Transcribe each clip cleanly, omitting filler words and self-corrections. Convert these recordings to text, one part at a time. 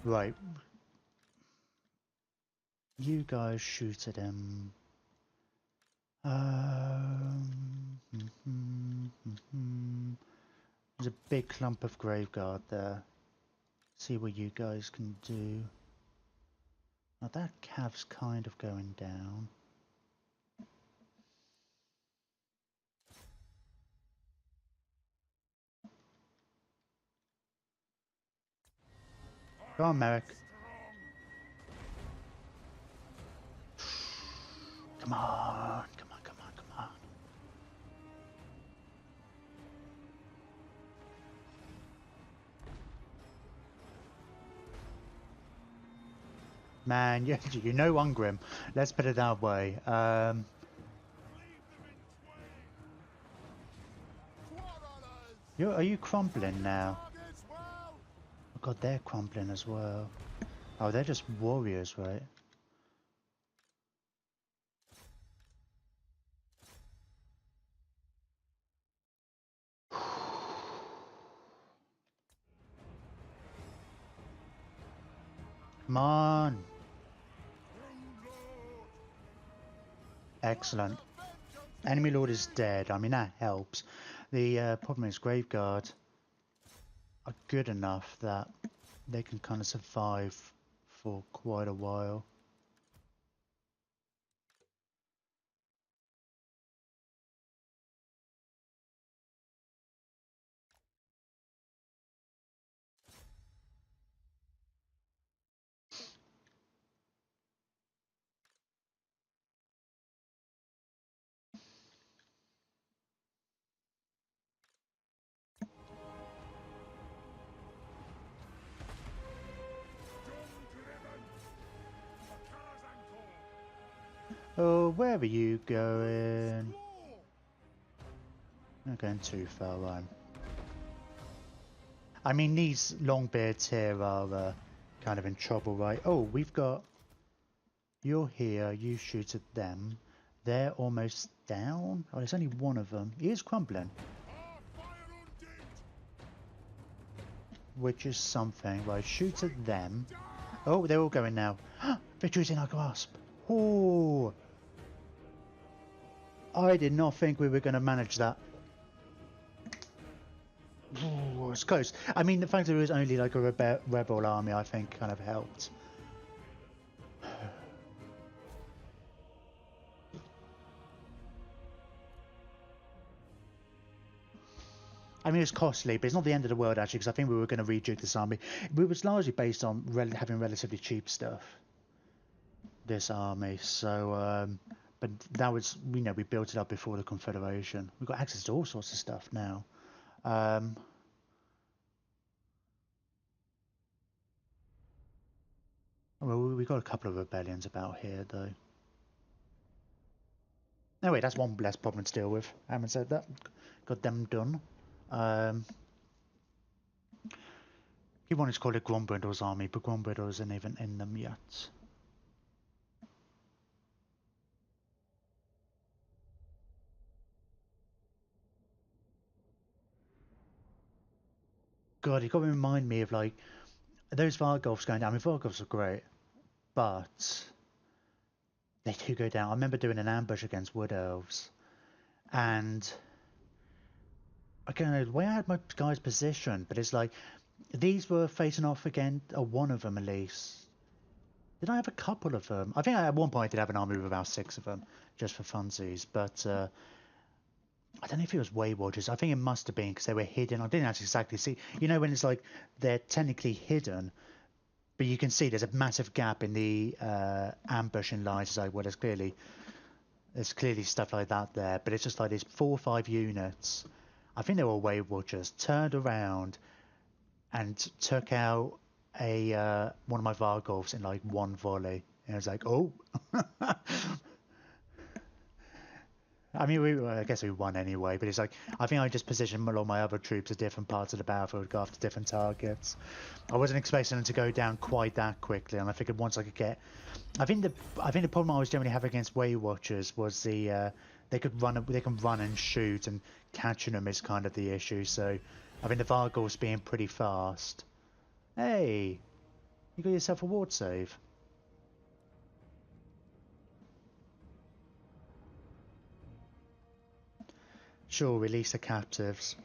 Right. You guys shoot at him. There's a big clump of graveguard there. See what you guys can do. Now that cav's kind of going down. Go on, Merrick. Come on, come on, come on, come on. Man, you know Ungrim. Let's put it that way. Are you crumbling now? Oh god, they're crumbling as well. Oh, they're just warriors, right? Come on. Excellent. Enemy Lord is dead. I mean, that helps. The problem is Graveguard are good enough that they can kind of survive for quite a while. Oh, where are you going? Not going too far, right? I mean, these longbeards here are kind of in trouble, right? Oh, we've got... You're here, you shoot at them. They're almost down? Oh, there's only one of them. He is crumbling. Which is something. Right, shoot at them. Oh, they're all going now. Victory's in our grasp. Oh! I did not think we were going to manage that. Ooh, it's close. I mean, the fact that it was only like a rebel army, I think, kind of helped. I mean, it's costly, but it's not the end of the world, actually, because I think we were going to rejig this army. It was largely based on having relatively cheap stuff, this army, so... but that was, you know, we built it up before the Confederation. We've got access to all sorts of stuff now. Well, we've got a couple of rebellions about here, though. No, wait, that's one less problem to deal with. I haven't said that. Got them done. He wanted to call it Grombrindle's army, but Grombrindle isn't even in them yet. God, you got to remind me of, like, those Vargolfs going down. I mean, Vargolfs are great, but they do go down. I remember doing an ambush against Wood Elves, and I don't know the way I had my guys positioned, but it's like these were facing off again, or one of them at least. Did I have a couple of them? I think at one point I did have an army with about 6 of them, just for funsies, but I don't know if it was Waywatchers. I think it must have been because they were hidden. I didn't actually exactly see. You know when it's like they're technically hidden, but you can see there's a massive gap in the ambushing lines. It's like, well, there's clearly stuff like that there, but it's just like these 4 or 5 units. I think they were Waywatchers. Turned around and took out a one of my Vargolfs in like one volley. And I was like, oh. I mean, I guess we won anyway, but it's like, I think I just positioned all my other troops at different parts of the battlefield, go after different targets. I wasn't expecting them to go down quite that quickly, and I figured once I could get... I think the problem I was generally having against Waywatchers was they can run and shoot, and catching them is kind of the issue, so I think the Vargolfs being pretty fast. Hey! You got yourself a ward save. Sure, release the captives.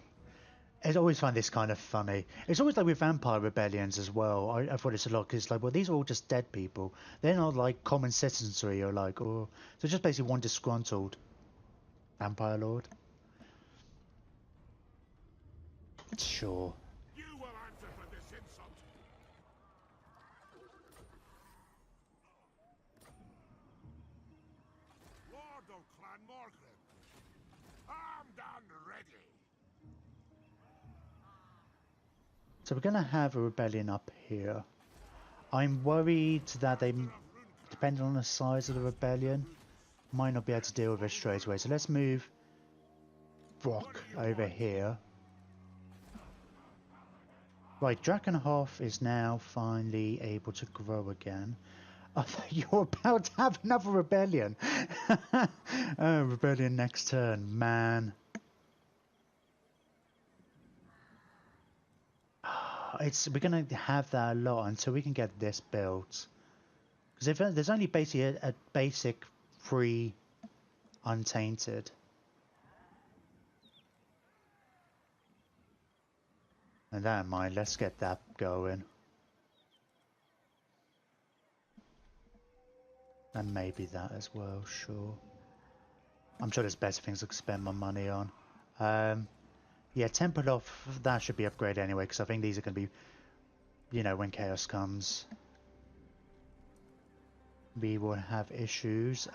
I always find this kind of funny. It's always like with vampire rebellions as well. I thought it's a lot because like, well, these are all just dead people. They're not like common citizenry or like, or so just basically one disgruntled vampire lord. Sure. You will answer for this insult. Lord of Clan Morgan, armed and ready. So we're gonna have a rebellion up here. I'm worried that they, depending on the size of the rebellion, might not be able to deal with it straight away. So let's move Brock over here. Right, Drakenhof is now finally able to grow again. I thought you were about to have another rebellion. Rebellion next turn, man. We're gonna have that a lot until we can get this built. Because if there's only basically a basic free untainted. And that in mind, let's get that going. And maybe that as well, sure. I'm sure there's better things I could spend my money on. Yeah, Temple off, that should be upgraded anyway, because I think these are going to be, you know, when Chaos comes, we will have issues.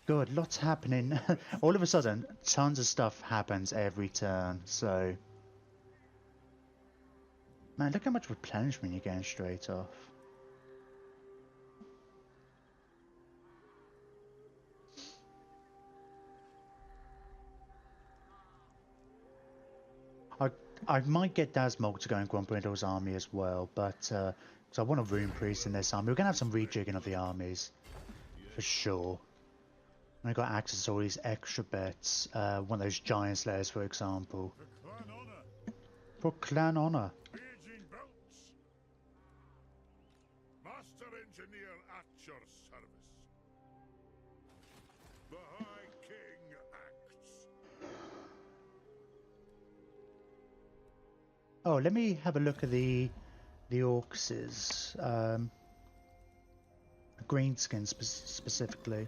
Good, lots happening. All of a sudden, tons of stuff happens every turn, so... Man, look how much replenishment you're getting straight off. I might get Dasmog to go in Grombrindle's army as well, but because I want a Rune Priest in this army. We're going to have some rejigging of the armies, for sure. And I got access to all these extra bits. One of those Giant Slayers, for example. For Clan Honor. Aging belts. Master Engineer at your service. The High King acts. Oh, let me have a look at the Orcs', Greenskins specifically.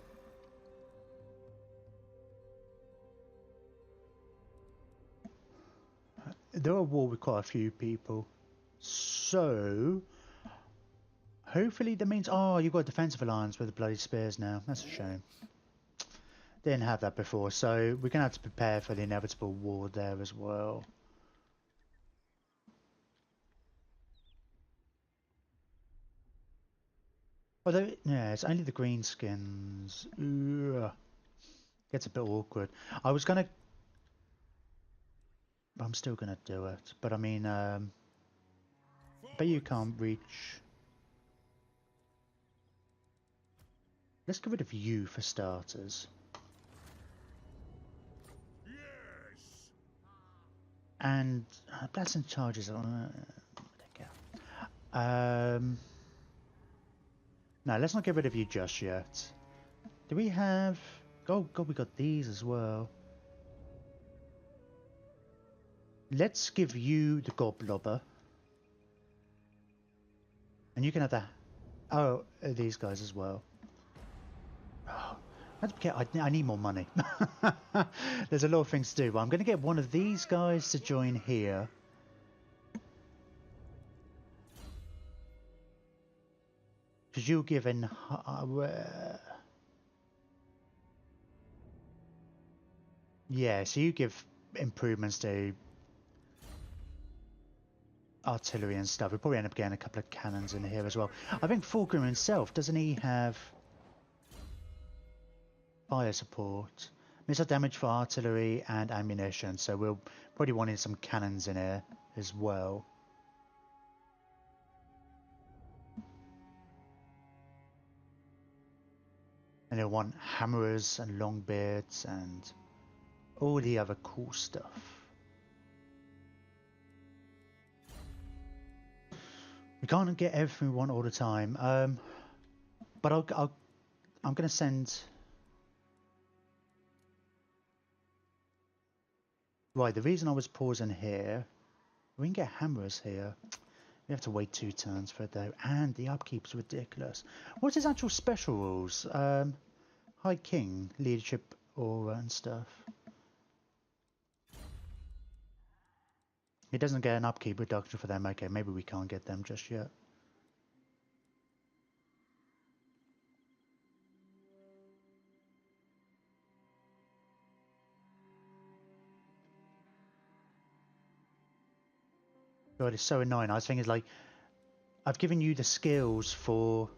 They're at war with quite a few people, so hopefully that means, oh, you've got a defensive alliance with the bloody spears now. That's a shame. Didn't have that before, so we're gonna have to prepare for the inevitable war there as well. Although, yeah, it's only the greenskins. Ugh. Gets a bit awkward. I was gonna... I'm still gonna do it, but I mean, but you can't reach... Let's get rid of you for starters. Yes. And blessing charges on... No, let's not get rid of you just yet. Do we have... Oh god, we got these as well. Let's give you the Goblobber. And you can have the... Oh, these guys as well. Oh, I need more money. There's a lot of things to do, but I'm going to get one of these guys to join here. Because you're given... yeah, so you give improvements to artillery and stuff. We'll probably end up getting a couple of cannons in here as well. I think Fulgrim himself, doesn't he have fire support? Missile damage for artillery and ammunition, so we'll probably want some cannons in here as well. And he'll want hammerers and longbeards and all the other cool stuff. We can't get everything we want all the time. But I'm gonna send. Right, the reason I was pausing here, we can get hammers here. We have to wait 2 turns for it though, and the upkeep's ridiculous. What's his actual special rules? High King, leadership, aura and stuff. He doesn't get an upkeep reduction for them. Okay, maybe we can't get them just yet. God, it's so annoying. I was thinking, like, I've given you the skills for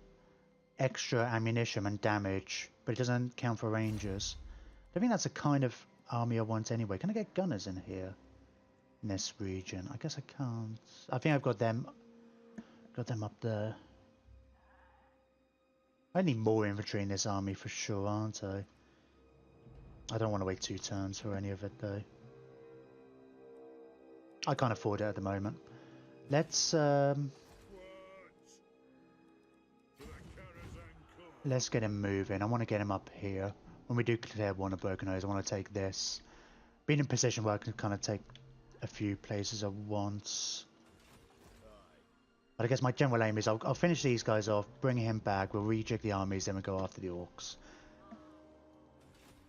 extra ammunition and damage, but it doesn't count for rangers. I think that's the kind of army I want anyway. Can I get gunners in here? In this region? I guess I can't. I think I've got them up there. I need more infantry in this army for sure, aren't I? I don't want to wait 2 turns for any of it though. I can't afford it at the moment. Let's get him moving. I want to get him up here. When we do clear one of Broken Nose, I want to take this. Being in position where I can kind of take a few places at once. But I guess my general aim is I'll finish these guys off, bring him back, we'll rejig the armies, then we'll go after the orcs.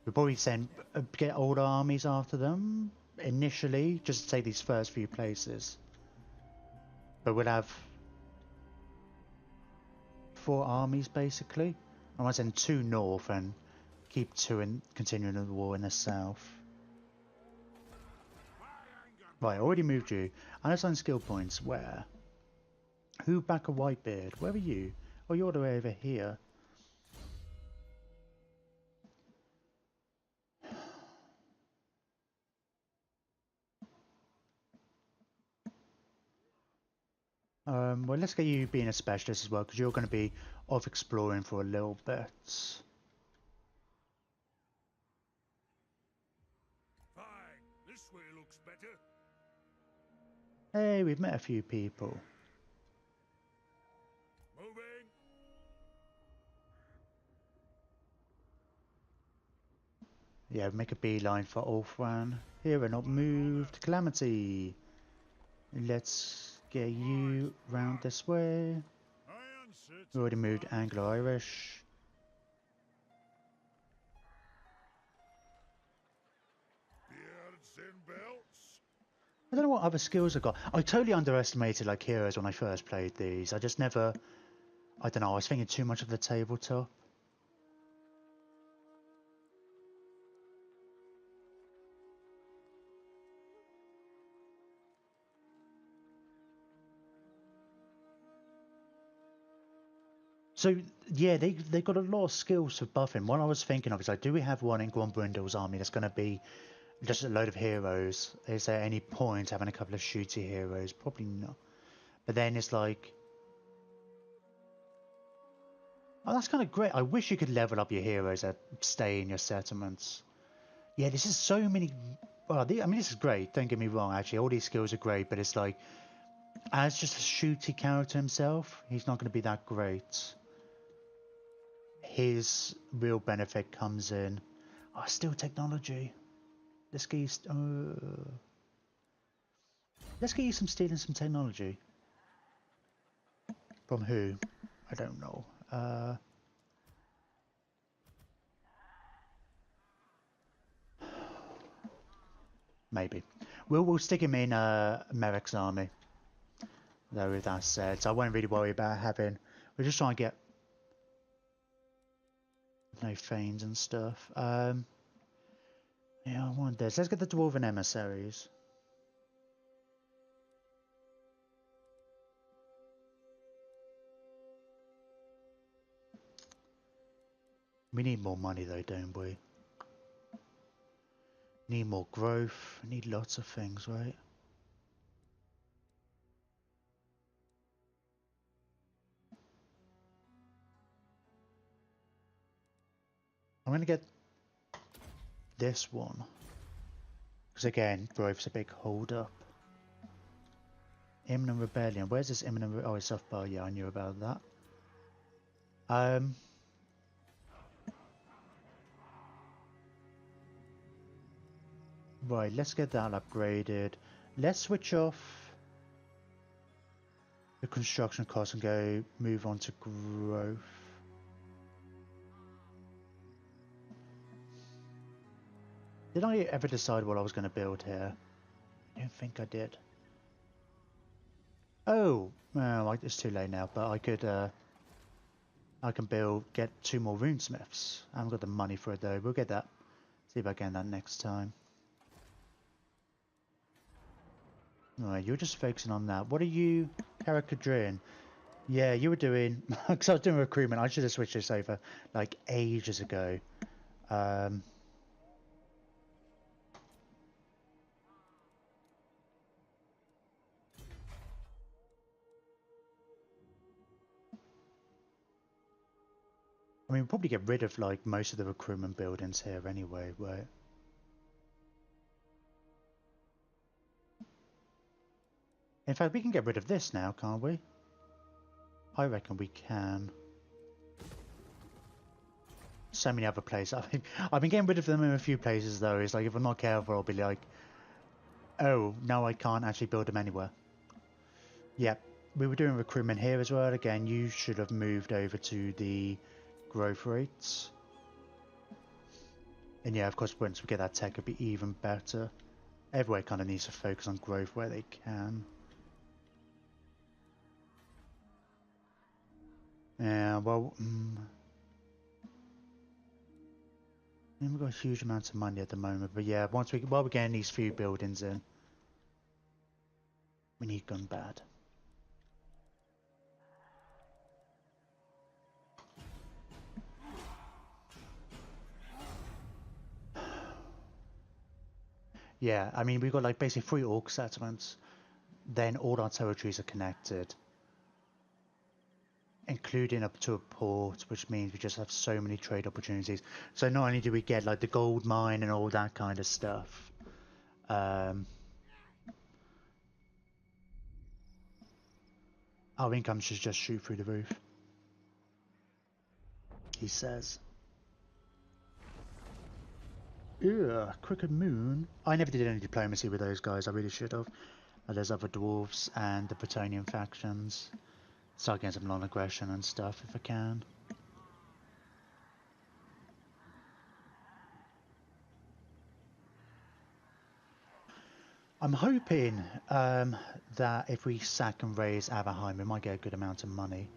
We'll probably get older armies after them, initially, just to take these first few places. But we'll have 4 armies, basically. I might send 2 north and keep 2 and continuing the war in the south. Right, I already moved you. Unassigned skill points, where? Who back a Whitebeard? Where are you? Oh, you're all the way over here. Well, let's get you being a specialist as well, because you're going to be off exploring for a little bit. Fine. This way looks better. Hey, we've met a few people. Moving. Yeah, make a beeline for Ulfran. Here, we're not moved. Calamity. Let's get you round this way. We already moved Anglo-Irish. Beards and belts. I don't know what other skills I've got. I totally underestimated like heroes when I first played these. I just never... I don't know, I was thinking too much of the tabletop. So, yeah, they got a lot of skills for buffing. What I was thinking of is, like, do we have one in Grombrindal's army that's going to be just a load of heroes? Is there any point having a couple of shooty heroes? Probably not. But then it's like... Oh, that's kind of great. I wish you could level up your heroes that stay in your settlements. Yeah, this is so many... Well, I mean, this is great. Don't get me wrong, actually. All these skills are great, but it's like... As just a shooty character himself, he's not going to be that great. His real benefit comes in... Oh, still technology. Let's get you... let's get you some stealing some technology. From who? I don't know. Maybe. We'll stick him in Merrick's army. Though, with that said, so I won't really worry about having... We're just trying to get... No feigns and stuff. Yeah, I want this. Let's get the Dwarven emissaries. We need more money though, don't we? Need more growth. Need lots of things, right? I'm gonna get this one. Because again, growth's a big hold up. Imminent rebellion. Where's this imminent? Oh, it's off bar. Yeah, I knew about that. Right, let's get that upgraded. Let's switch off the construction cost and go move on to growth. Did I ever decide what I was going to build here? I don't think I did. Oh, well, it's too late now, but I could, I can get 2 more runesmiths. I haven't got the money for it though. We'll get that. See if I get that next time. Alright, you're just focusing on that. What are you, Karak Kadrin? Yeah, you were doing, because I was doing recruitment. I should have switched this over like ages ago. I mean, we'll probably get rid of like most of the recruitment buildings here anyway, right? In fact, we can get rid of this now, can't we? I reckon we can. So many other places. I've been getting rid of them in a few places though. It's like if I'm not careful, I'll be like, oh, no, I can't actually build them anywhere. Yep, we were doing recruitment here as well. Again, you should have moved over to the growth rates. And yeah, of course, once we get that tech, it'll be even better. Everywhere kind of needs to focus on growth where they can. Yeah, well, I mean, we've got a huge amount of money at the moment, but yeah, while we're getting these few buildings in, we need gun bad. Yeah, I mean, we've got like basically 3 orc settlements, then all our territories are connected, including up to a port, which means we just have so many trade opportunities. So not only do we get like the gold mine and all that kind of stuff, our income should just shoot through the roof, he says. Yeah, Crooked Moon. I never did any diplomacy with those guys, I really should have. There's other dwarves and the Bretonian factions. Start getting some non-aggression and stuff if I can. I'm hoping that if we sack and raise Averheim, we might get a good amount of money.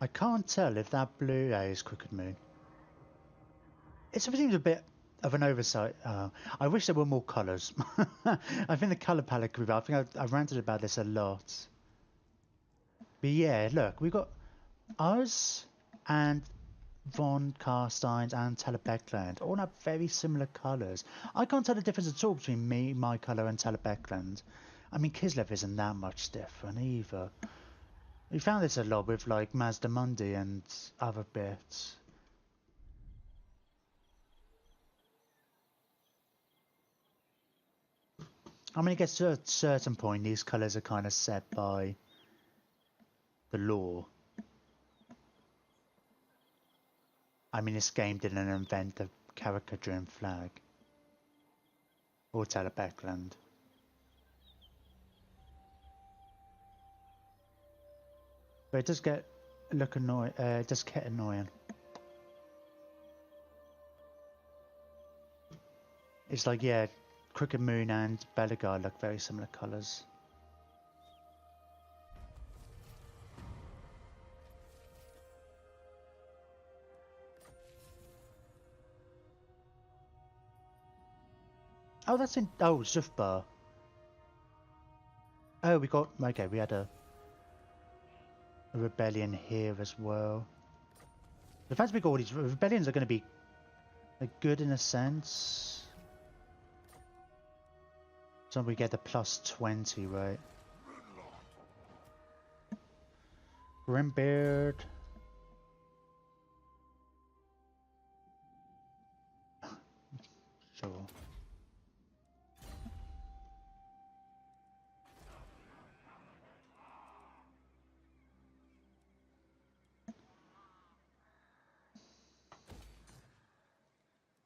I can't tell if that blue is Crooked Moon. It seems a bit of an oversight. I wish there were more colours. I think the colour palette could be better. I think I've ranted about this a lot. But yeah, look, we've got us and Von Carsteins and Telebeckland all have very similar colours. I can't tell the difference at all between my colour and Telebeckland. I mean, Kislev isn't that much different either. We found this a lot with like Mazdamundi and other bits. I mean, it gets to a certain point, these colours are kind of set by the law. I mean, this game didn't invent the Karak Kadrin flag. Or Telebeckland. But it does get it does get annoying. It's like, yeah, Crooked Moon and Belagar look very similar colours. Oh, that's in... Oh, Zufbar. Oh, we got... Okay, we had a rebellion here as well. The fact we got all these rebellions are going to be good in a sense. So we get the +20, right? Grimbeard. Sure.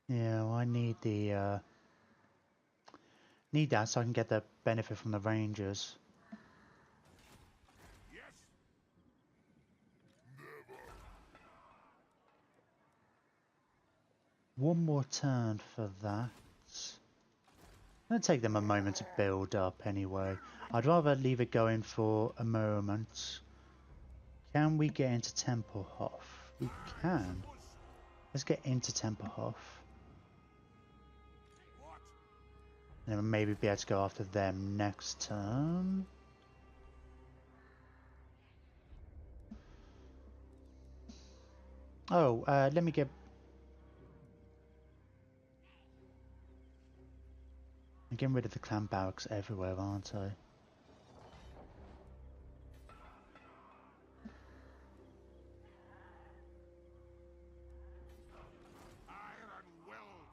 Yeah, well, I need the need that so I can get the benefit from the Rangers. Yes. One more turn for that. It'll take them a moment to build up anyway. I'd rather leave it going for a moment. Can we get into Templehof? We can. Let's get into Templehof. What? And then maybe be able to go after them next turn. Oh, let me get... I'm getting rid of the clan barracks everywhere, aren't I? Iron weld.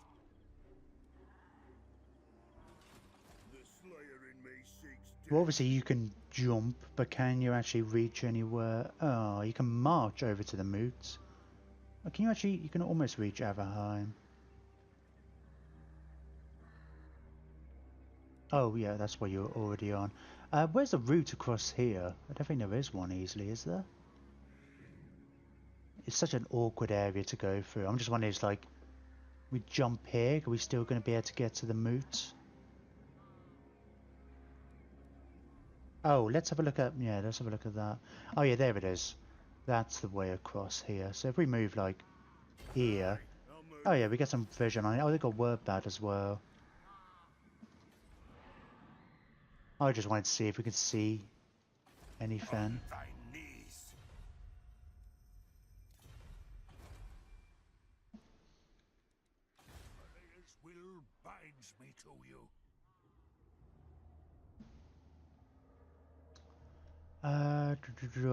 The slayer in me seeks Well, obviously you can jump, but can you actually reach anywhere? Oh, you can march over to the moot. Oh, can you actually... You can almost reach Averheim. Oh, yeah, that's where you're already on. Where's the route across here? I don't think there is one easily, is there? It's such an awkward area to go through. I'm just wondering, it's like... We jump here, are we still going to be able to get to the moot? Oh, let's have a look at... Yeah, let's have a look at that. Oh, yeah, there it is. That's the way across here. So if we move, like, here... Oh, yeah, we get some vision on it. Oh, they got word bad as well. I just wanted to see if we could see anything. thy knees. Slayer's will binds me to you.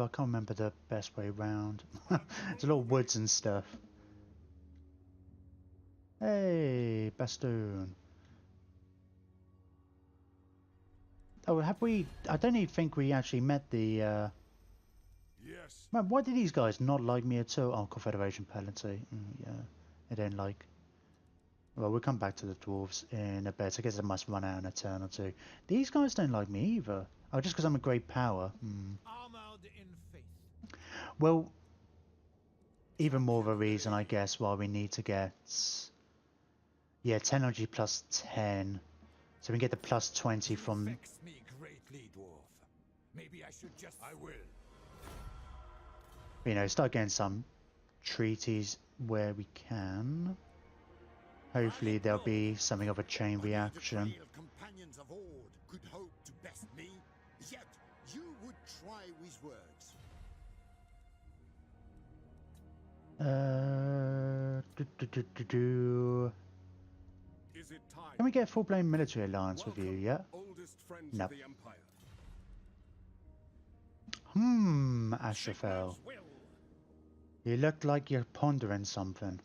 I can't remember the best way round. There's a lot of woods and stuff. Hey, Bastoon. Oh, have we... I don't even think we actually met the... Yes. Man, why did these guys not like me at all? Oh, Confederation penalty. Yeah, they don't like... Well, we'll come back to the dwarves in a bit. I guess it must run out in a turn or two. These guys don't like me either. Oh, just because I'm a great power. Armored in faith. Well, even more of a reason, I guess, why we need to get... Yeah, technology plus 10. So we can get the plus 20 from... Vex me greatly, dwarf. Maybe I should just... I will. You know, start getting some treaties where we can. Hopefully there'll be something of a chain reaction. Companions of Ord could hope to best me, yet you would try with words. Is it time? Can we get a full-blown military alliance with you, yeah? Oldest friends No. of the Empire. Asherfell. Sigmar's will. You look like you're pondering something.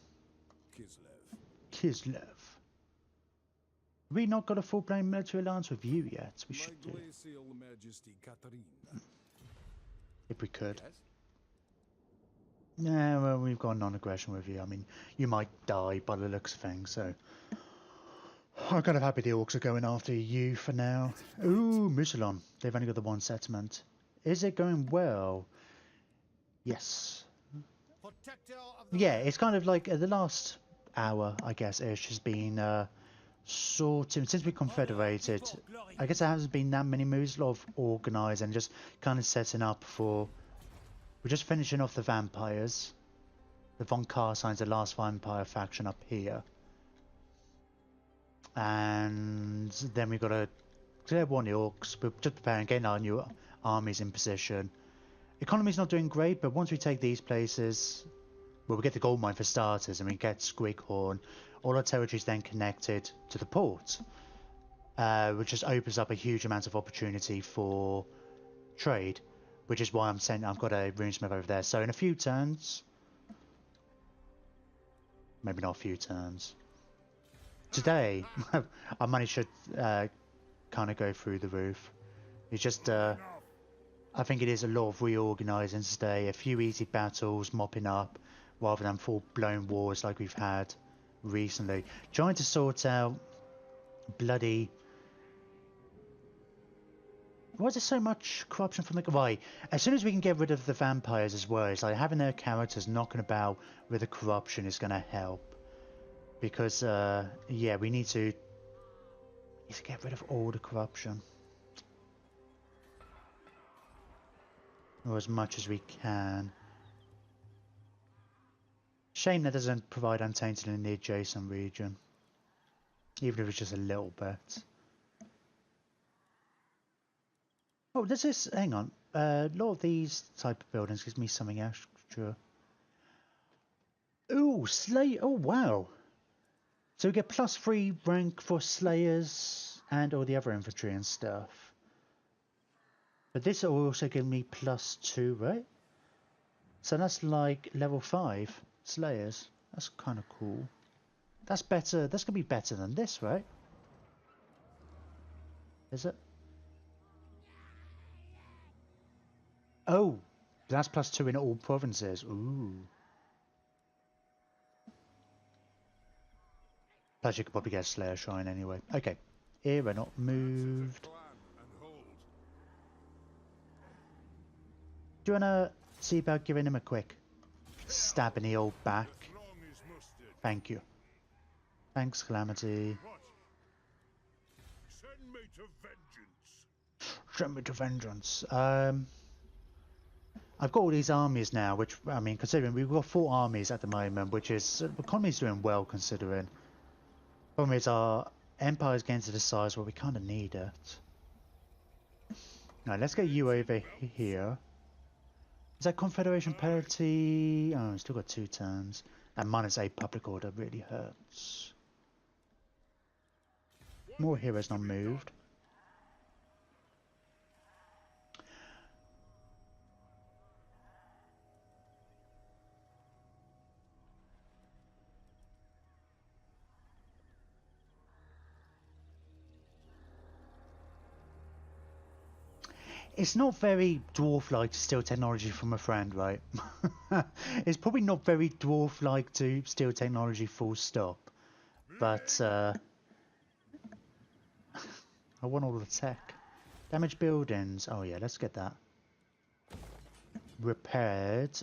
Kislev. Kislev. We not got a full-blown military alliance with you yet. We should do. Glacial Majesty Katarina. If we could. Yes? Yeah, well, we've got non-aggression with you. I mean, you might die by the looks of things, so... I'm kind of happy the orcs are going after you for now. Ooh, Musalon. They've only got the one settlement. Is it going well? Yes. Protector of the Yeah, it's kind of like the last hour, I guess, it's just been sort of... Since we confederated, I guess there hasn't been that many moves, a lot of organising, just kind of setting up for... We're just finishing off the vampires. The Von Carsine's the last vampire faction up here. And then we've got to clear one of the orcs. We're just preparing, getting our new armies in position. Economy's not doing great, but once we take these places, well, we get the gold mine for starters, and we get Squighorn. All our territory is then connected to the port, which just opens up a huge amount of opportunity for trade, which is why I've got a runesmith over there. So in a few turns, maybe not a few turns, today our money should kind of go through the roof. It's just I think it is a lot of reorganising today, a few easy battles mopping up rather than full-blown wars like we've had recently. Trying to sort out bloody... Why is there so much corruption from the... Right, as soon as we can get rid of the vampires as well, it's like having their characters knocking about with the corruption is going to help. Because, yeah, we need to get rid of all the corruption. Or as much as we can. Shame that doesn't provide untainted in the adjacent region. Even if it's just a little bit. Oh, does this... Hang on. A lot of these type of buildings gives me something extra. Ooh, Slay... Oh, wow. So we get +3 rank for Slayers and all the other infantry and stuff. But this will also give me +2, right? So that's like level 5 Slayers. That's kind of cool. That's better. That's going to be better than this, right? Is it? Oh, that's +2 in all provinces. Ooh. Plus you could probably get a Slayer Shrine anyway. Okay. Here we're not moved. Do you want to see about giving him a quick stab in the old back? Thank you. Thanks, Calamity. Send me to vengeance. Send me to vengeance. I've got all these armies now, which, I mean, considering we've got 4 armies at the moment, which is, the economy's doing well considering. Problem is our empire's getting to the size where we kind of need it. Now, let's get you over here. Is that Confederation penalty? Oh, still got 2 turns. And -8 public order really hurts. More heroes not moved. It's not very dwarf-like to steal technology from a friend, right? It's probably not very dwarf-like to steal technology full stop. But, I want all the tech. Damaged buildings. Oh yeah, let's get that. Repaired.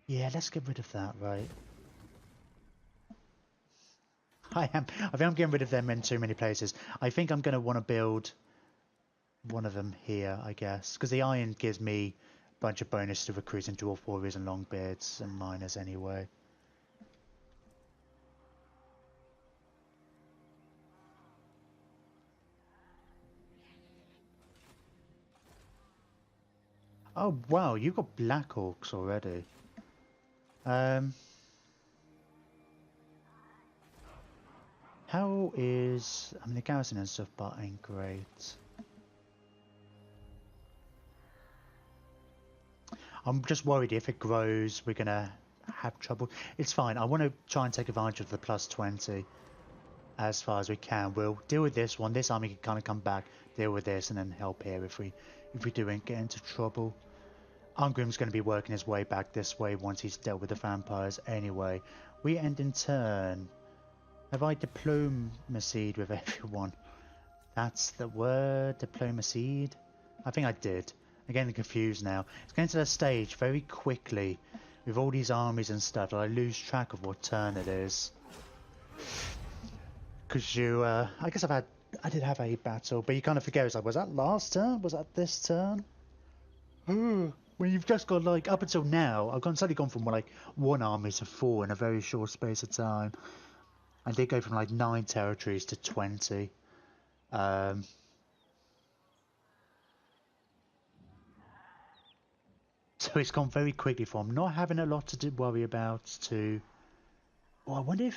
Yeah, let's get rid of that, right? I think I'm getting rid of them in too many places. I think I'm going to want to build... one of them here, I guess, because the iron gives me a bunch of bonus to recruiting dwarf warriors and longbeards and miners anyway. Oh wow, you've got Black Orcs already. How is... I mean, the garrison and stuff, but ain't great. I'm just worried if it grows, we're going to have trouble. It's fine. I want to try and take advantage of the +20 as far as we can. We'll deal with this one. This army can kind of come back, deal with this, and then help here if we do get into trouble. Ungrim's going to be working his way back this way once he's dealt with the vampires anyway. We end in turn. Have I diplomacied with everyone? That's the word, diplomacied? I think I did. I'm getting confused now. It's getting to that stage very quickly with all these armies and stuff that I lose track of what turn it is. Because you, I guess I did have a battle, but you kind of forget. It's like, was that last turn? Was that this turn? When you've just got like, up until now, I've suddenly gone from like 1 army to 4 in a very short space of time. I did go from like 9 territories to 20. So it's gone very quickly from not having a lot to worry about to... Oh, I wonder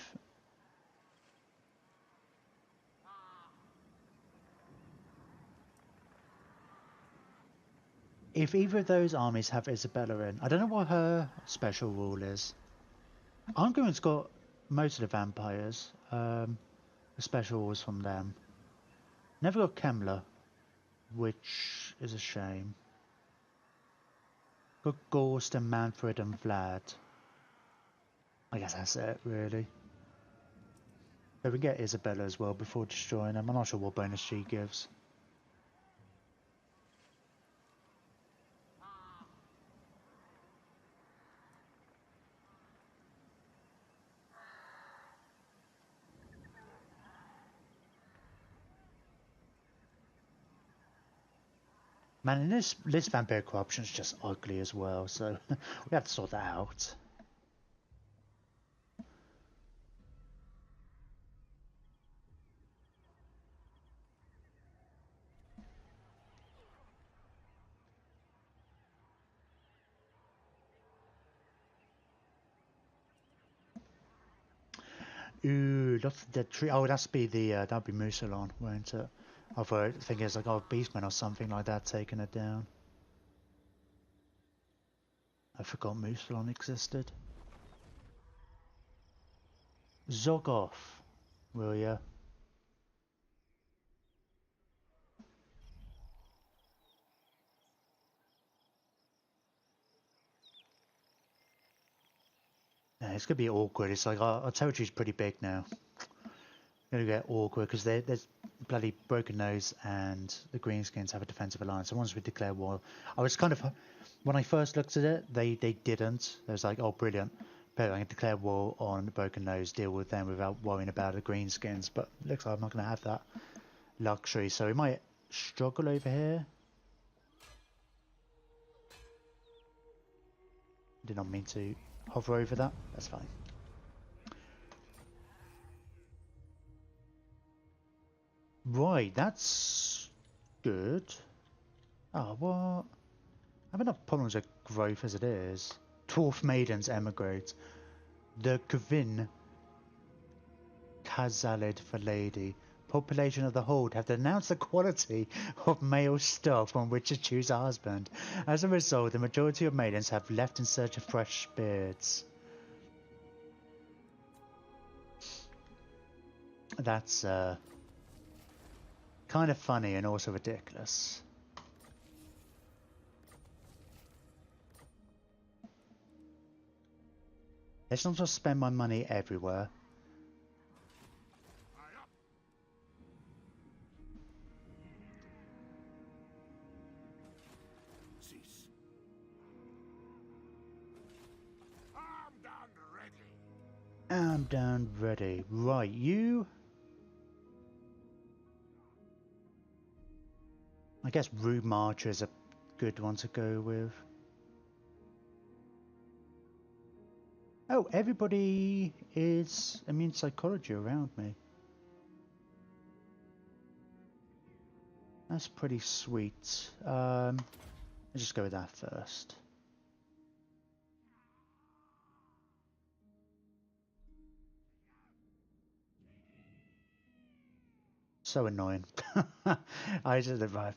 if either of those armies have Isabella in. I don't know what her special rule is. Arngrim's got most of the vampires. The special rules from them. Never got Kemler, which is a shame. Got Gorst and Manfred and Vlad. I guess that's it, really. But we get Isabella as well before destroying them. I'm not sure what bonus she gives. Man, and this vampire corruption is just ugly as well, so we have to sort that out. Ooh, lots of dead tree. Oh, that's be the that'd be Musalon, won't it? I thought think it's like Beastman or something like that taking it down. I forgot Musalon existed. Zog off, will ya? Yeah, it's gonna be awkward. It's like our territory's pretty big now. Gonna get awkward because there's bloody Broken Nose and the Greenskins have a defensive alliance. So once we declare war, I was kind of, when I first looked at it, they didn't. It was like, oh brilliant, but I can declare war on the Broken Nose, deal with them without worrying about the Greenskins. But it looks like I'm not gonna have that luxury, so we might struggle over here. Did not mean to hover over that. That's fine. Right, that's good. Oh, what? I have enough problems with growth as it is. Dwarf maidens emigrate. The Kvin Kazalid for lady. Population of the Hold have denounced the quality of male stock from which to choose a husband. As a result, the majority of maidens have left in search of fresh spirits. That's kind of funny and also ridiculous. Let's not just spend my money everywhere. Cease. Armed and ready. I'm done ready. Right, you... I guess Rude Marcher is a good one to go with. Oh, everybody is immune psychology around me. That's pretty sweet. Let's just go with that first. So annoying. I just I've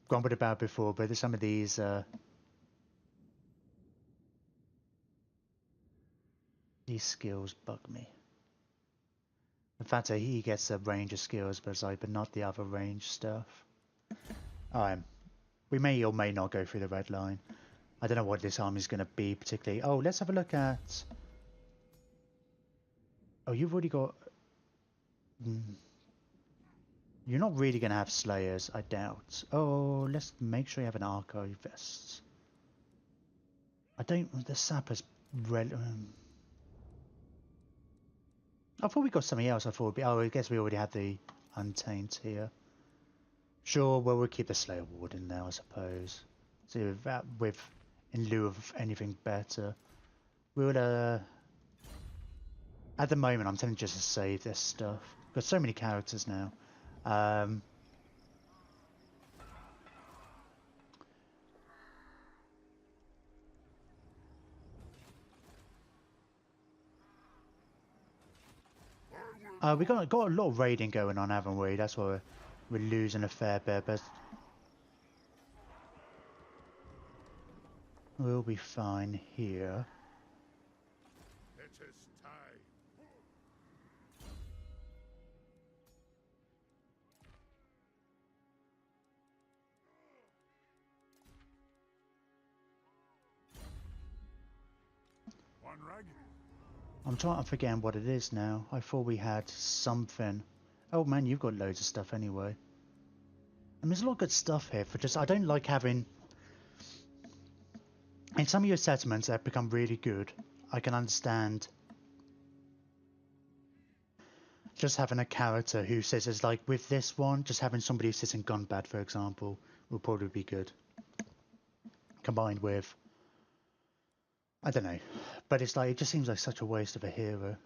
grumbled about before, but some of these skills bug me. In fact, he gets a range of skills, but not the other range stuff. We may or may not go through the red line. I don't know what this army is going to be particularly. Oh, let's have a look at. Oh, you've already got. You're not really going to have Slayers, I doubt. Oh, let's make sure you have an Archivist. I don't... The Sapper's... I thought we got something else. I thought it'd be... Oh, I guess we already had the Untamed here. Sure, well, we'll keep the Slayer Ward in there, I suppose. So with in lieu of anything better. We'll, At the moment, I'm tempted just to save this stuff. Got so many characters now. We got a lot of raiding going on, haven't we? That's why we're losing a fair bit, but we'll be fine here. It is time. One rag. I'm trying to forget what it is now. I thought we had something. Oh man, you've got loads of stuff anyway. I mean, there's a lot of good stuff here. For just, I don't like having. In some of your settlements that have become really good, I can understand just having a character who says, it's like with this one, just having somebody who sits in Gunbad, for example, will probably be good. Combined with, I don't know, but it's like, it just seems like such a waste of a hero.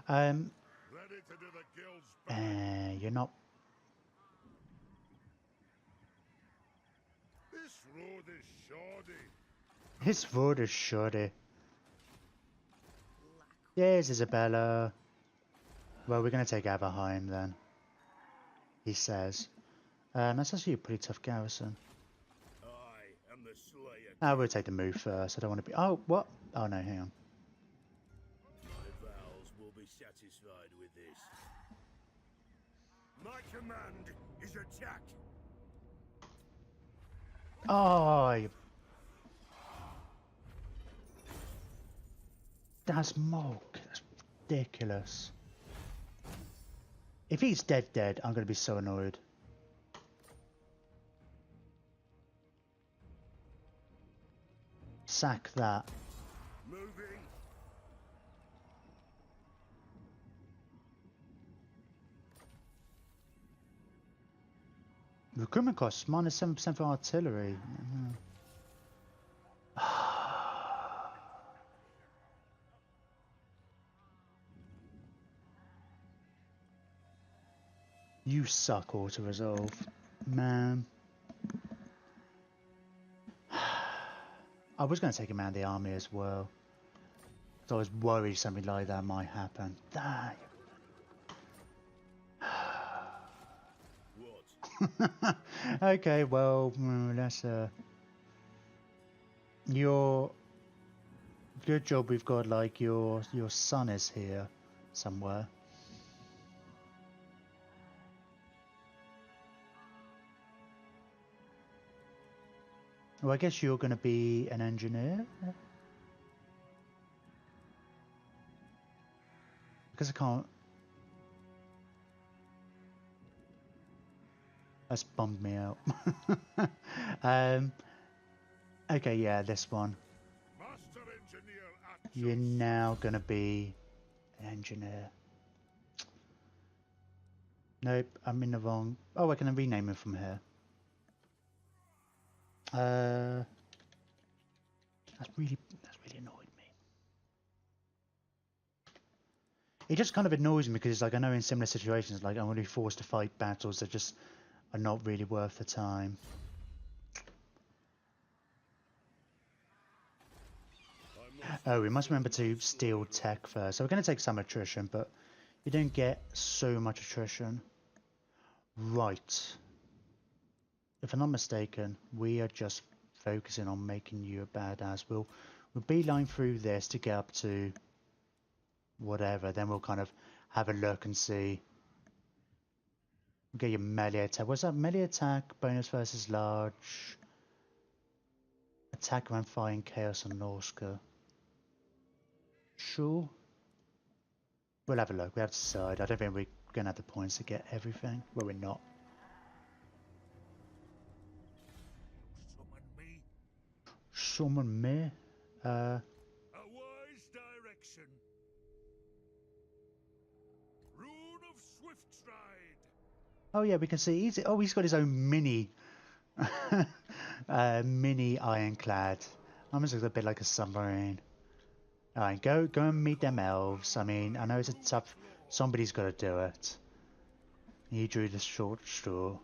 Ready to do the guild's bidding. You're not. This road is shoddy. His road is shoddy. Yes, Isabella. Well, we're going to take Aberheim then. He says. That's actually a pretty tough garrison. I am the slayer. We'll take the move first. I don't want to be. Oh, what? Oh no, hang on. My vows will be satisfied with this. My command is attack. Oh, that's Mulk. That's ridiculous. If he's dead, I'm going to be so annoyed. Sack that. Moving. Recruitment costs -7% for artillery. You suck, auto resolve, man. I was going to take him out of the army as well. So I was worried something like that might happen. What? Okay, well, that's your good job. We've got like your son is here somewhere. Well, I guess you're going to be an engineer. Because I can't. That's bummed me out. Okay, yeah, this one. Master engineer action. You're now going to be an engineer. Nope, I'm in the wrong. Oh, I can rename it from here. That's really annoyed me. It just kind of annoys me because it's like I know in similar situations, like I'm going to be forced to fight battles that just are not really worth the time. Oh, we must remember to steal tech first. So we're going to take some attrition, but you don't get so much attrition. Right. If I'm not mistaken, we are just focusing on making you a badass. We'll beeline through this to get up to whatever. Then we'll kind of have a look and see. We'll get your melee attack. What's that? Melee attack, bonus versus large. Attack around fire and chaos on Norska. Sure. We'll have a look. We have to decide. I don't think we're going to have the points to get everything. Well, we're not. Summon me. Summon me? A wise direction. Rune of swift stride. Oh yeah, we can see he's got his own mini mini ironclad. Almost looks a bit like a submarine. Alright, go and meet them elves. I mean, I know it's a tough... Somebody's got to do it. You drew the short straw.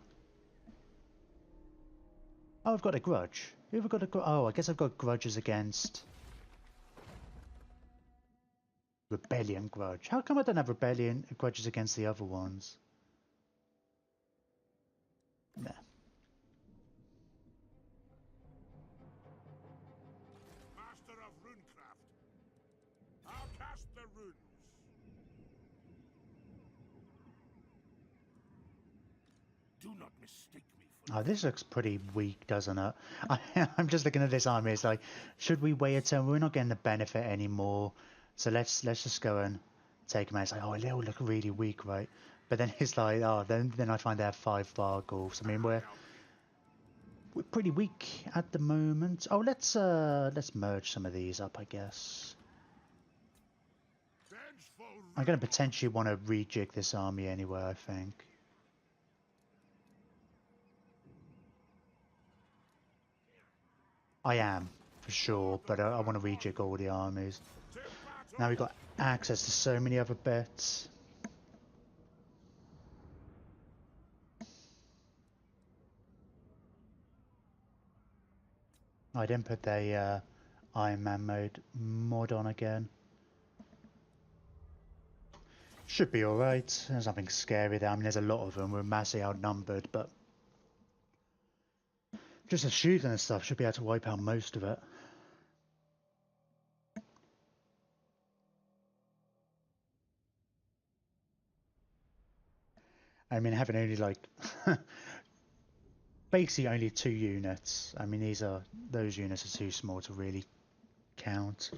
Oh, I've got a grudge. Who have I got a grudge? Oh, I guess I've got grudges against... Rebellion grudge. How come I don't have rebellion grudges against the other ones? Nah. Master of runecraft. I'll cast the runes. Do not mistake me for Oh, this looks pretty weak, doesn't it? I'm just looking at this army. It's like, should we wait a turn? We're not getting the benefit anymore. So let's just go and take them out. It's like, oh, they'll look really weak, right? But then it's like, oh, then I find they have 5 Vargulfs. I mean, we're pretty weak at the moment. Oh, let's merge some of these up, I guess. Vengeful I'm going to potentially want to rejig this army anyway, I think. I am, for sure, but I want to rejig all the armies. to battle. Now we've got access to so many other bits. I didn't put the Iron Man mode mod on again. Should be alright. There's nothing scary there. I mean, there's a lot of them. We're massively outnumbered, but just the shooting and stuff should be able to wipe out most of it. I mean, having only like basically only 2 units. I mean, those units are too small to really count.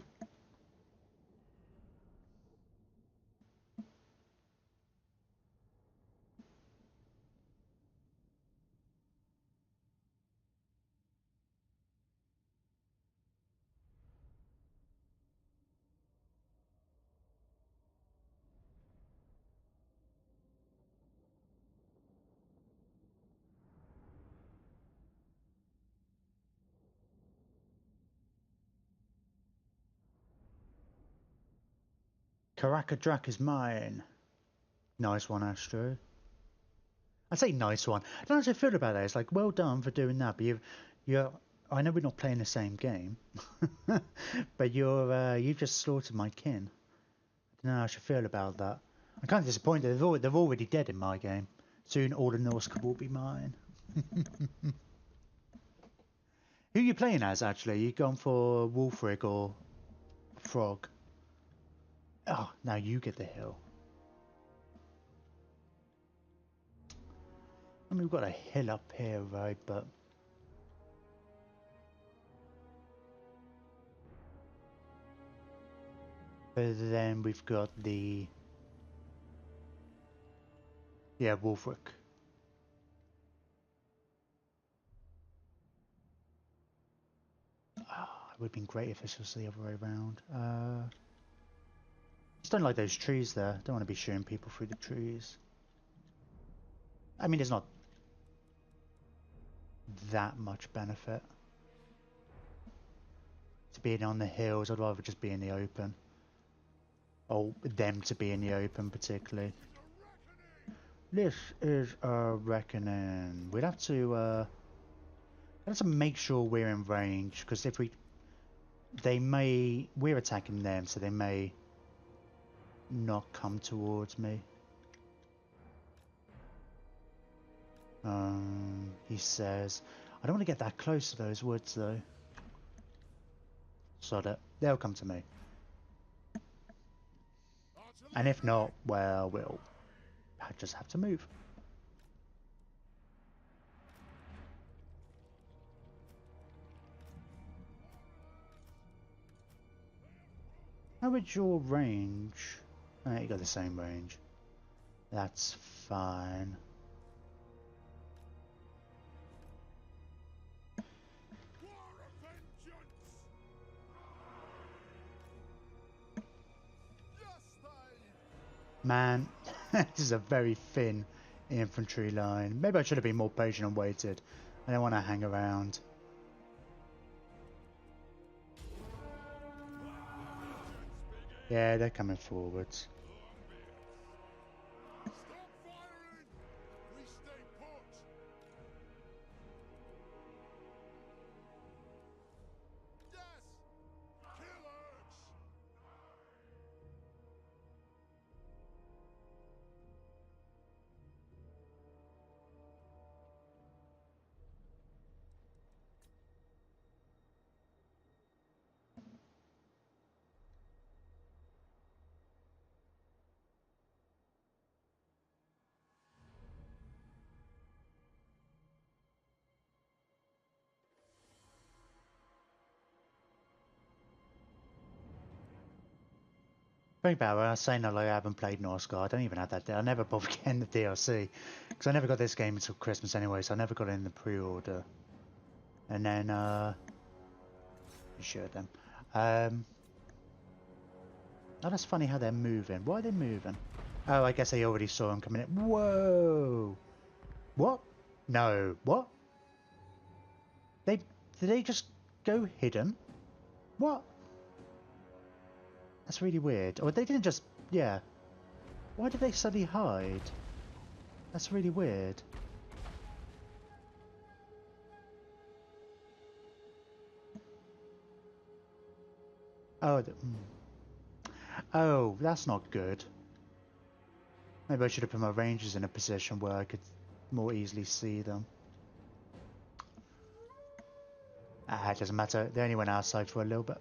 Karak Kadrin is mine. Nice one, Astro. I'd say nice one. I don't know how I feel about that. It's like, well done for doing that, but I know we're not playing the same game, but you've just slaughtered my kin. I don't know how I should feel about that. I'm kind of disappointed. They're already dead in my game. Soon all the Norse will be mine. Who are you playing as, actually? You gone for Wolfrig or Frog? Oh, now you get the hill. I mean, we've got a hill up here, right, but... But then we've got the... Yeah, Wolfric. Oh, it would have been great if this was the other way around. Just don't like those trees there. Don't want to be shooting people through the trees. I mean, there's not that much benefit to being on the hills. I'd rather just be in the open. Or them to be in the open, particularly. This is a reckoning. We'd have to make sure we're in range, because if we're attacking them, so they may not come towards me. He says, I don't want to get that close to those woods though. So that they'll come to me. And if not, well, we'll just have to move. How is your range? Oh, you got the same range. That's fine. Man, this is a very thin infantry line. Maybe I should have been more patient and waited. I don't want to hang around. Yeah, they're coming forwards. Stop firing! We stay put! Yes! Killers! Think about it, I was saying that like I haven't played Norse God. I don't even have that. I never bothered getting the DLC because I never got this game until Christmas anyway, so I never got it in the pre-order. And then, you should then. Oh, that's funny how they're moving. Why are they moving? Oh, I guess they already saw him coming in. Whoa! What? No. What? Did they just go hidden? What? That's really weird. Or they didn't just... Yeah. Why did they suddenly hide? That's really weird. Oh, oh, that's not good. Maybe I should have put my rangers in a position where I could more easily see them. Ah, it doesn't matter. They only went outside for a little bit.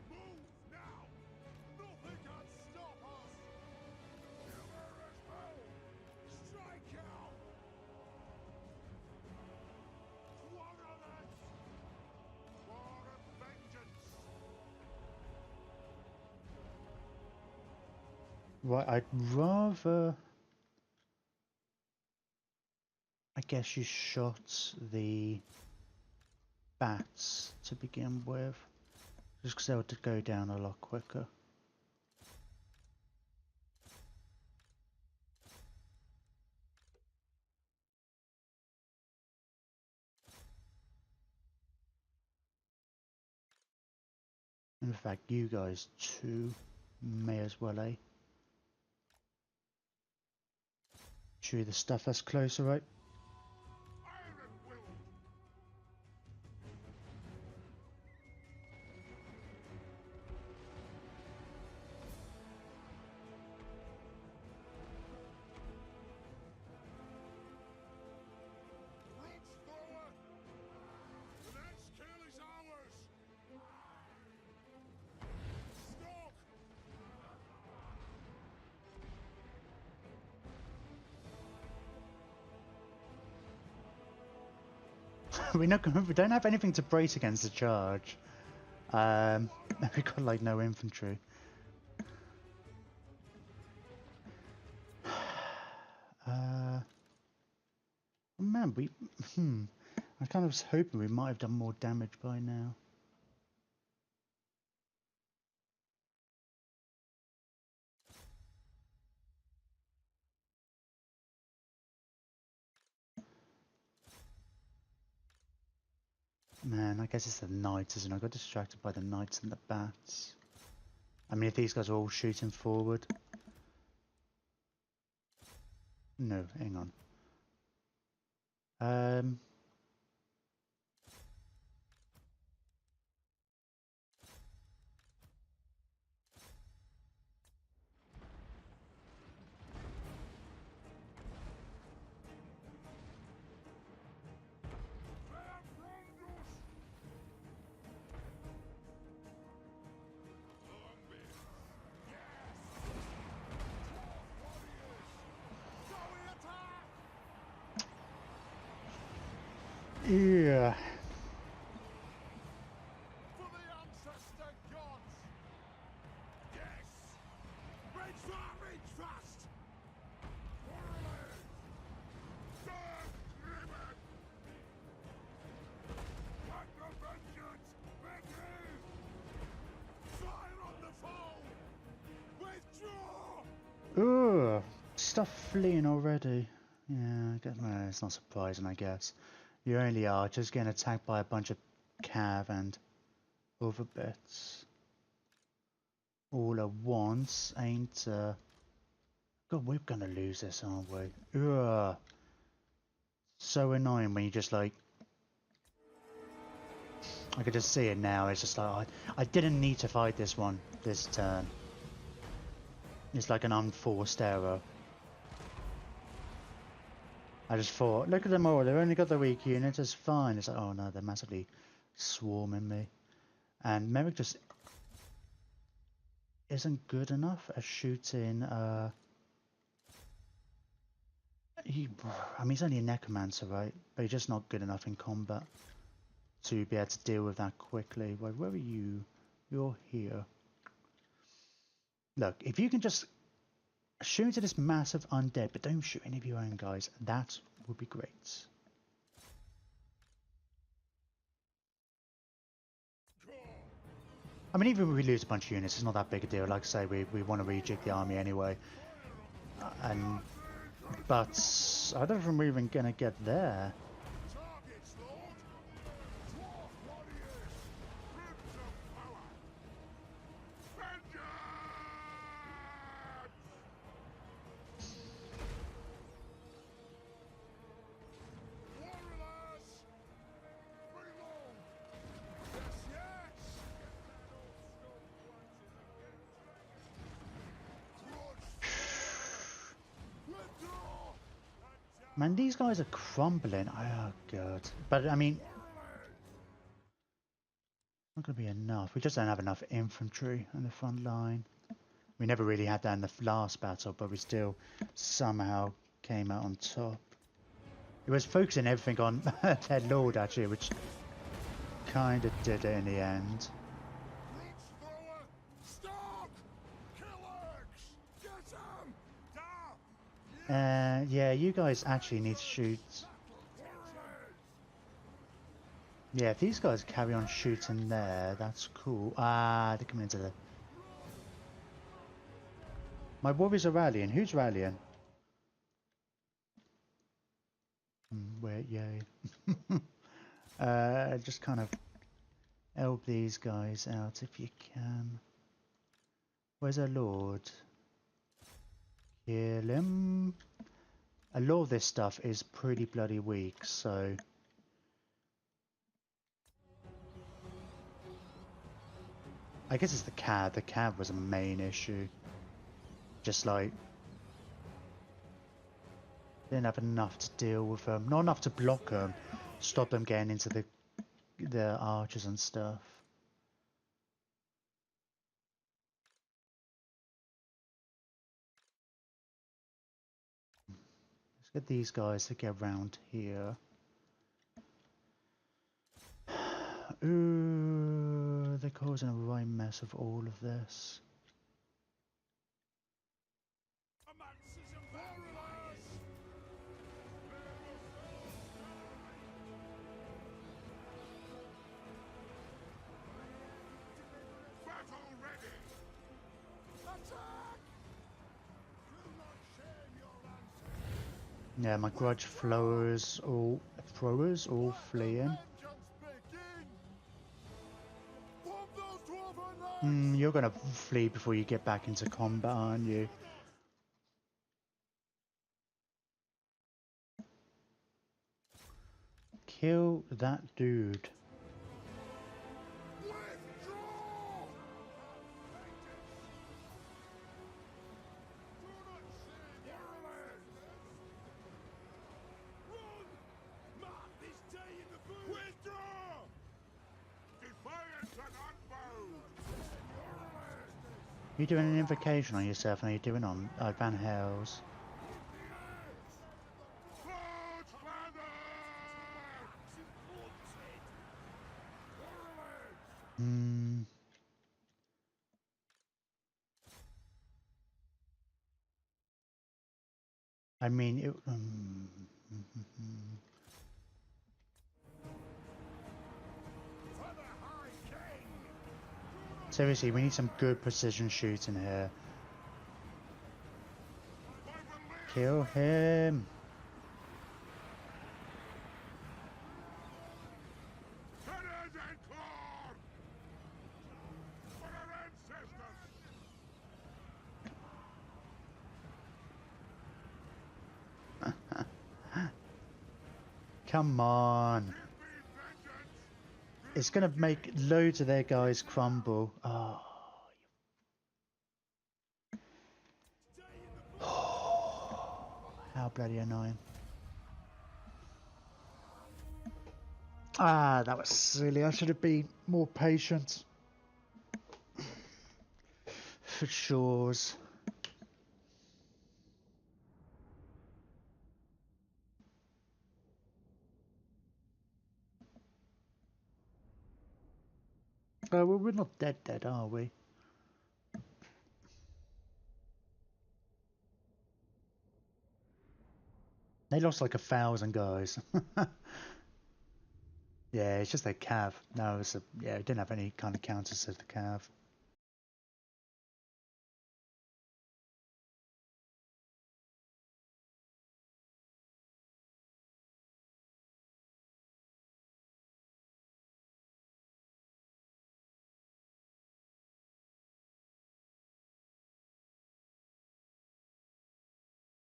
Move now! Nothing can stop us! Killer is home! Strike out! Quadrant! War of vengeance! Right, I'd rather... I guess you shot the bats to begin with. Just because they would go down a lot quicker. In fact, you guys too may as well, eh? Shoot the stuff that's closer, right? Iron will! Runs forward! The next kill is ours! Stop! We don't have anything to brace against the charge. We've got like no infantry. Man, I kind of was hoping we might have done more damage by now. Man, I guess it's the knights, isn't it? I got distracted by the knights and the bats. I mean, if these guys are all shooting forward... No, hang on. stuff fleeing already? Yeah, I guess, well, it's not surprising, I guess. You only are just getting attacked by a bunch of cav and other bits all at once. Ain't God, we're gonna lose this, aren't we? Ugh. So annoying when you just like, I could just see it now. It's just like I didn't need to fight this one this turn. It's like an unforced error. I just thought, look at them all. They've only got the weak units. It's fine. It's like, oh no, they're massively swarming me. And Merrick just isn't good enough at shooting. I mean, he's only a necromancer, right? But he's just not good enough in combat to be able to deal with that quickly. Wait, where are you? You're here. Look, if you can just shoot into this massive undead, but don't shoot any of your own guys, that would be great. I mean, even if we lose a bunch of units, it's not that big a deal. Like I say, we want to rejig the army anyway. But I don't think we're even going to get there. Targets, Lord! Dwarf warriors! Ribs of power! Vengeance! Warriors! Reload! Yes, yes! Withdraw! Man, these guys are crumbling. Oh, God. But, I mean, not going to be enough. We just don't have enough infantry on the front line. We never really had that in the last battle, but we still somehow came out on top. It was focusing everything on Dead Lord, actually, which kind of did it in the end. Roots thrower! Stop! Killers! Get him! Down! Yeah, you guys actually need to shoot. Yeah, if these guys carry on shooting there, that's cool. Ah, they're coming into the... My warriors are rallying. Who's rallying? Wait, yay. Just kind of help these guys out if you can. Where's our lord? Kill him. A lot of this stuff is pretty bloody weak, so... I guess it's the cab. The cab was a main issue. Just like... didn't have enough to deal with them. Not enough to block them. Stop them getting into the archers and stuff. Let's get these guys to get around here. Ooh, they're causing a right mess of all of this. Romances and warriors! Battle ready! Attack! Do not shame your ancestors! Yeah, my grudge throwers all fleeing. Vengeance begin! Bomb those dwarven knights! You're gonna flee before you get back into combat, aren't you? Kill that dude. Withdraw! Do not shame Run! Mark this day in the boot! Withdraw! Defiance and unbowed! Are you doing an invocation on yourself, and are you doing on Van Hels? Forge banner! I mean, it, For the High King! seriously, we need some good precision shooting here. I will live! Kill him. Headed and clawed! For our ancestors! Come on. Give me vengeance! It's going to make loads of their guys crumble. Oh. How bloody annoying. Ah, that was silly. I should have been more patient. For shores. Oh, well, we're not dead, are we? They lost like 1,000 guys. Yeah, it's just their cav. No, it didn't have any kind of counters to the cav.